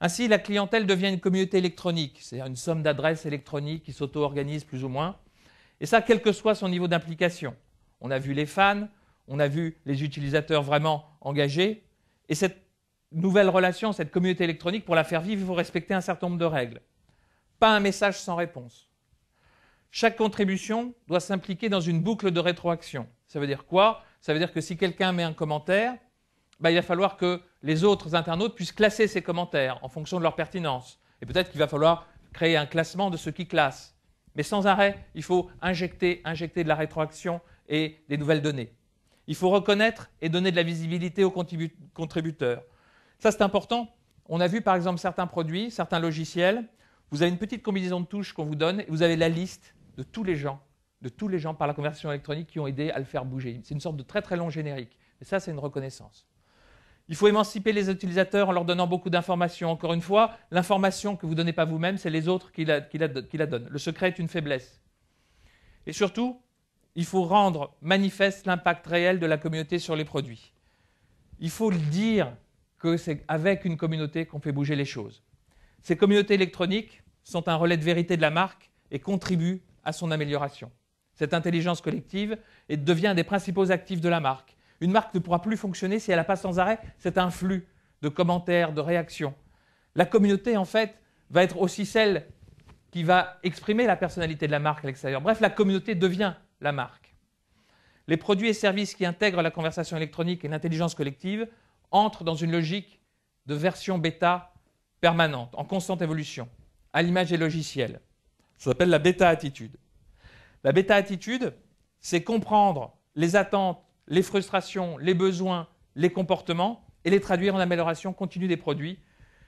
Ainsi, la clientèle devient une communauté électronique, c'est-à-dire une somme d'adresses électroniques qui s'auto-organisent plus ou moins, et ça, quel que soit son niveau d'implication. On a vu les fans, on a vu les utilisateurs vraiment engagés, et cette nouvelle relation, cette communauté électronique, pour la faire vivre, il faut respecter un certain nombre de règles. Pas un message sans réponse. Chaque contribution doit s'impliquer dans une boucle de rétroaction. Ça veut dire quoi? Ça veut dire que si quelqu'un met un commentaire, il va falloir que les autres internautes puissent classer ces commentaires en fonction de leur pertinence. Et peut-être qu'il va falloir créer un classement de ceux qui classent. Mais sans arrêt, il faut injecter de la rétroaction et des nouvelles données. Il faut reconnaître et donner de la visibilité aux contributeurs. Ça, c'est important. On a vu par exemple certains produits, certains logiciels. Vous avez une petite combinaison de touches qu'on vous donne et vous avez la liste de tous les gens par la conversion électronique qui ont aidé à le faire bouger. C'est une sorte de très très long générique. Et ça, c'est une reconnaissance. Il faut émanciper les utilisateurs en leur donnant beaucoup d'informations. Encore une fois, l'information que vous ne donnez pas vous-même, c'est les autres qui la donnent. Le secret est une faiblesse. Et surtout, il faut rendre manifeste l'impact réel de la communauté sur les produits. Il faut le dire que c'est avec une communauté qu'on fait bouger les choses. Ces communautés électroniques sont un relais de vérité de la marque et contribuent à son amélioration. Cette intelligence collective devient un des principaux actifs de la marque. Une marque ne pourra plus fonctionner si elle n'a pas sans arrêt cet influx de commentaires, de réactions. La communauté, en fait, va être aussi celle qui va exprimer la personnalité de la marque à l'extérieur. Bref, la communauté devient la marque. Les produits et services qui intègrent la conversation électronique et l'intelligence collective entrent dans une logique de version bêta permanente, en constante évolution, à l'image des logiciels. Ça s'appelle la bêta-attitude. La bêta-attitude, c'est comprendre les attentes, les frustrations, les besoins, les comportements et les traduire en amélioration continue des produits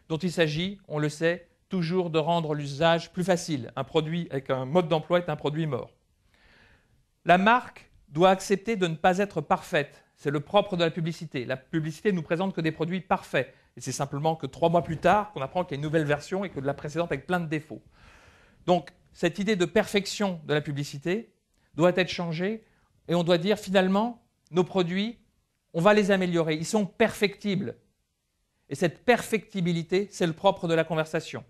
dont il s'agit, on le sait, toujours de rendre l'usage plus facile. Un produit avec un mode d'emploi est un produit mort. La marque doit accepter de ne pas être parfaite. C'est le propre de la publicité. La publicité ne nous présente que des produits parfaits. Et c'est simplement que 3 mois plus tard qu'on apprend qu'il y a une nouvelle version et que de la précédente avec plein de défauts. Donc, cette idée de perfection de la publicité doit être changée et on doit dire finalement, nos produits, on va les améliorer. Ils sont perfectibles. Et cette perfectibilité, c'est le propre de la conversation.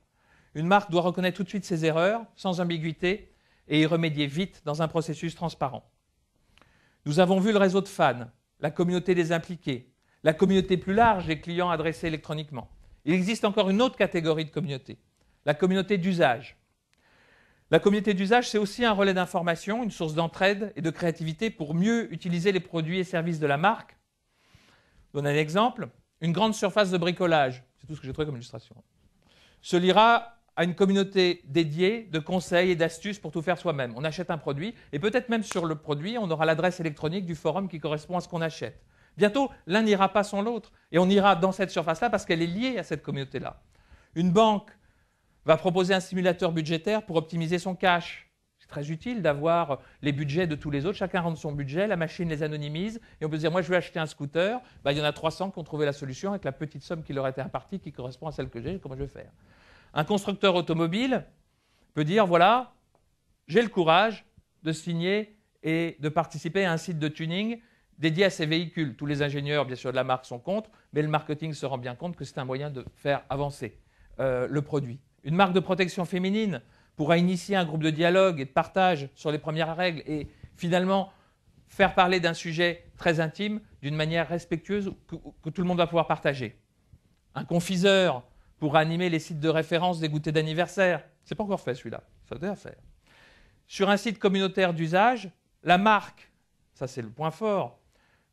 Une marque doit reconnaître tout de suite ses erreurs, sans ambiguïté, et y remédier vite dans un processus transparent. Nous avons vu le réseau de fans, la communauté des impliqués, la communauté plus large des clients adressés électroniquement. Il existe encore une autre catégorie de communauté, la communauté d'usage. La communauté d'usage, c'est aussi un relais d'information, une source d'entraide et de créativité pour mieux utiliser les produits et services de la marque. Je donne un exemple. Une grande surface de bricolage, c'est tout ce que j'ai trouvé comme illustration, se liera à une communauté dédiée de conseils et d'astuces pour tout faire soi-même. On achète un produit et peut-être même sur le produit, on aura l'adresse électronique du forum qui correspond à ce qu'on achète. Bientôt, l'un n'ira pas sans l'autre et on ira dans cette surface-là parce qu'elle est liée à cette communauté-là. Une banque va proposer un simulateur budgétaire pour optimiser son cash. C'est très utile d'avoir les budgets de tous les autres. Chacun rentre son budget, la machine les anonymise et on peut se dire, moi je veux acheter un scooter. Il y en a 300 qui ont trouvé la solution avec la petite somme qui leur a été impartie qui correspond à celle que j'ai. Comment je vais faire? Un constructeur automobile peut dire, voilà, j'ai le courage de signer et de participer à un site de tuning dédié à ces véhicules. Tous les ingénieurs, bien sûr, de la marque sont contre, mais le marketing se rend bien compte que c'est un moyen de faire avancer le produit. Une marque de protection féminine pourra initier un groupe de dialogue et de partage sur les premières règles et finalement faire parler d'un sujet très intime d'une manière respectueuse que tout le monde va pouvoir partager. Un confiseur pourra animer les sites de référence des goûters d'anniversaire. Ce n'est pas encore fait celui-là, ça doit faire. Sur un site communautaire d'usage, la marque, ça c'est le point fort,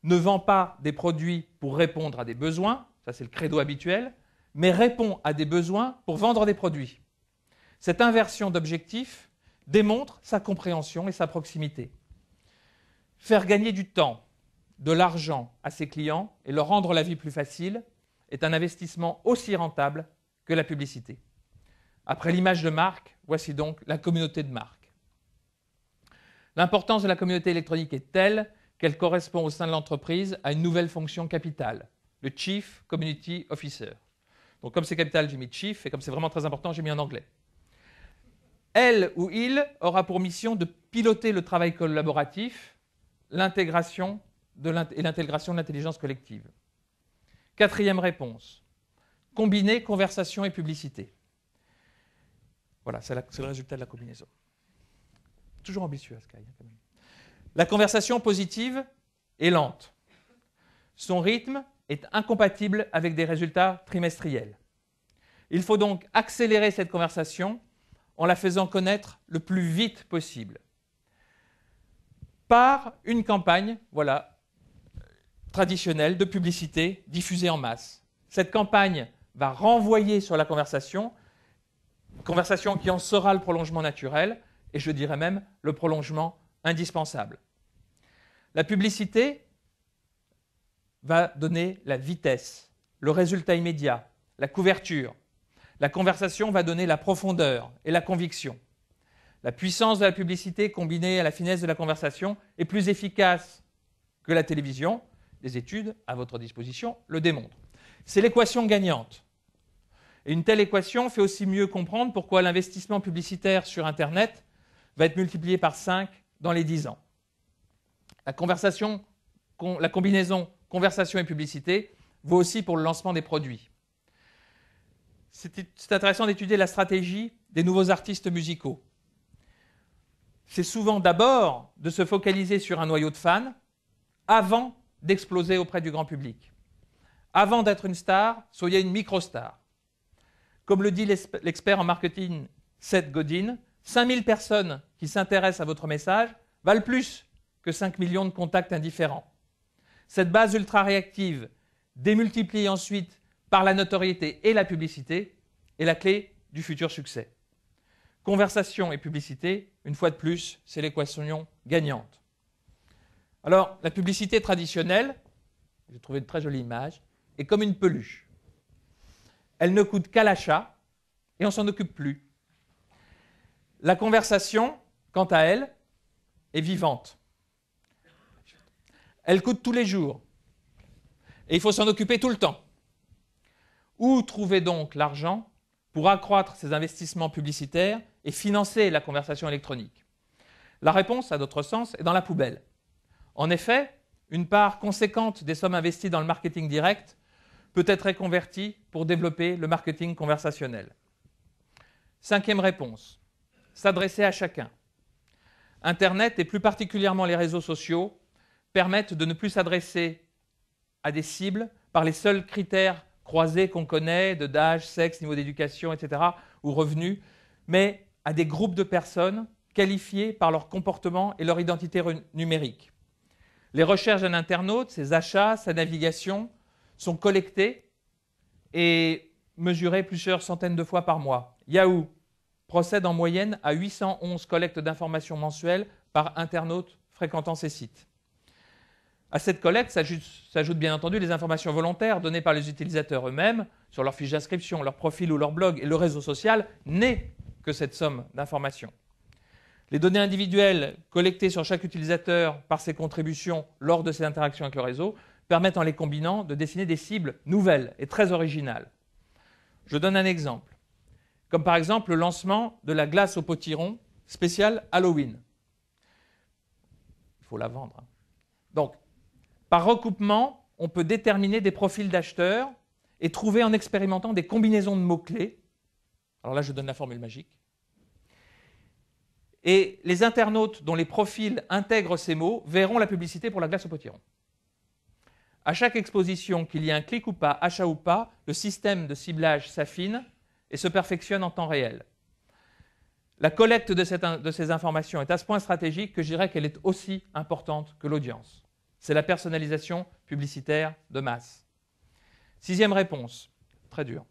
ne vend pas des produits pour répondre à des besoins, ça c'est le credo habituel, mais répond à des besoins pour vendre des produits. Cette inversion d'objectif démontre sa compréhension et sa proximité. Faire gagner du temps, de l'argent à ses clients et leur rendre la vie plus facile est un investissement aussi rentable que la publicité. Après l'image de marque, voici donc la communauté de marque. L'importance de la communauté électronique est telle qu'elle correspond au sein de l'entreprise à une nouvelle fonction capitale, le Chief Community Officer. Donc comme c'est capital, j'ai mis Chief, et comme c'est vraiment très important, j'ai mis en anglais. Elle ou il aura pour mission de piloter le travail collaboratif, l'intégration et l'intégration de l'intelligence collective. Quatrième réponse. combiner conversation et publicité. Voilà, c'est le résultat de la combinaison. Toujours ambitieux, Sky, quand même. La conversation positive est lente. Son rythme est incompatible avec des résultats trimestriels. Il faut donc accélérer cette conversation en la faisant connaître le plus vite possible. Par une campagne, voilà, traditionnelle de publicité diffusée en masse. Cette campagne va renvoyer sur la conversation qui en sera le prolongement naturel, et je dirais même le prolongement indispensable. La publicité va donner la vitesse, le résultat immédiat, la couverture. La conversation va donner la profondeur et la conviction. La puissance de la publicité combinée à la finesse de la conversation est plus efficace que la télévision. Des études à votre disposition le démontrent. C'est l'équation gagnante. Et une telle équation fait aussi mieux comprendre pourquoi l'investissement publicitaire sur Internet va être multiplié par 5 dans les 10 ans. La combinaison conversation et publicité vaut aussi pour le lancement des produits. C'est intéressant d'étudier la stratégie des nouveaux artistes musicaux. C'est souvent d'abord de se focaliser sur un noyau de fans avant d'exploser auprès du grand public. Avant d'être une star, soyez une micro-star. Comme le dit l'expert en marketing Seth Godin, 5000 personnes qui s'intéressent à votre message valent plus que 5 millions de contacts indifférents. Cette base ultra-réactive, démultipliée ensuite par la notoriété et la publicité, est la clé du futur succès. Conversation et publicité, une fois de plus, c'est l'équation gagnante. Alors, la publicité traditionnelle, j'ai trouvé une très jolie image, est comme une peluche. Elle ne coûte qu'à l'achat et on ne s'en occupe plus. La conversation, quant à elle, est vivante. Elle coûte tous les jours et il faut s'en occuper tout le temps. Où trouver donc l'argent pour accroître ces investissements publicitaires et financer la conversation électronique? La réponse, à notre sens, est dans la poubelle. En effet, une part conséquente des sommes investies dans le marketing direct peut être reconvertie pour développer le marketing conversationnel. Cinquième réponse, s'adresser à chacun. Internet et plus particulièrement les réseaux sociaux permettent de ne plus s'adresser à des cibles par les seuls critères croisés qu'on connaît, d'âge, sexe, niveau d'éducation, etc., ou revenus, mais à des groupes de personnes qualifiées par leur comportement et leur identité numérique. Les recherches d'un internaute, ses achats, sa navigation sont collectées et mesurées plusieurs centaines de fois par mois. Yahoo procède en moyenne à 811 collectes d'informations mensuelles par internaute fréquentant ces sites. À cette collecte s'ajoutent bien entendu les informations volontaires données par les utilisateurs eux-mêmes sur leur fiche d'inscription, leur profil ou leur blog, et le réseau social n'est que cette somme d'informations. Les données individuelles collectées sur chaque utilisateur par ses contributions lors de ses interactions avec le réseau permettent en les combinant de dessiner des cibles nouvelles et très originales. Je donne un exemple, comme par exemple le lancement de la glace au potiron spéciale Halloween. Il faut la vendre. Donc, par recoupement, on peut déterminer des profils d'acheteurs et trouver en expérimentant des combinaisons de mots-clés. Alors là, je donne la formule magique. Et les internautes dont les profils intègrent ces mots verront la publicité pour la glace au potiron. À chaque exposition, qu'il y ait un clic ou pas, achat ou pas, le système de ciblage s'affine et se perfectionne en temps réel. La collecte de ces informations est à ce point stratégique que je dirais qu'elle est aussi importante que l'audience. C'est la personnalisation publicitaire de masse. Sixième réponse, très dur,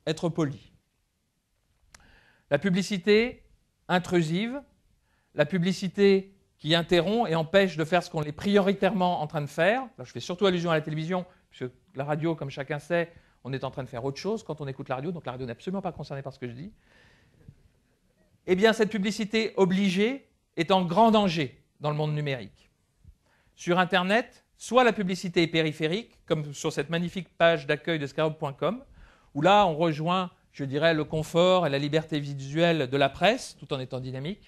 être poli. La publicité intrusive, la publicité qui interrompt et empêche de faire ce qu'on est prioritairement en train de faire. Là, je fais surtout allusion à la télévision, puisque la radio, comme chacun sait, on est en train de faire autre chose quand on écoute la radio, donc la radio n'est absolument pas concernée par ce que je dis. Eh bien, cette publicité obligée est en grand danger dans le monde numérique. Sur Internet, soit la publicité est périphérique, comme sur cette magnifique page d'accueil de skyrock.com, où là, on rejoint, je dirais, le confort et la liberté visuelle de la presse, tout en étant dynamique.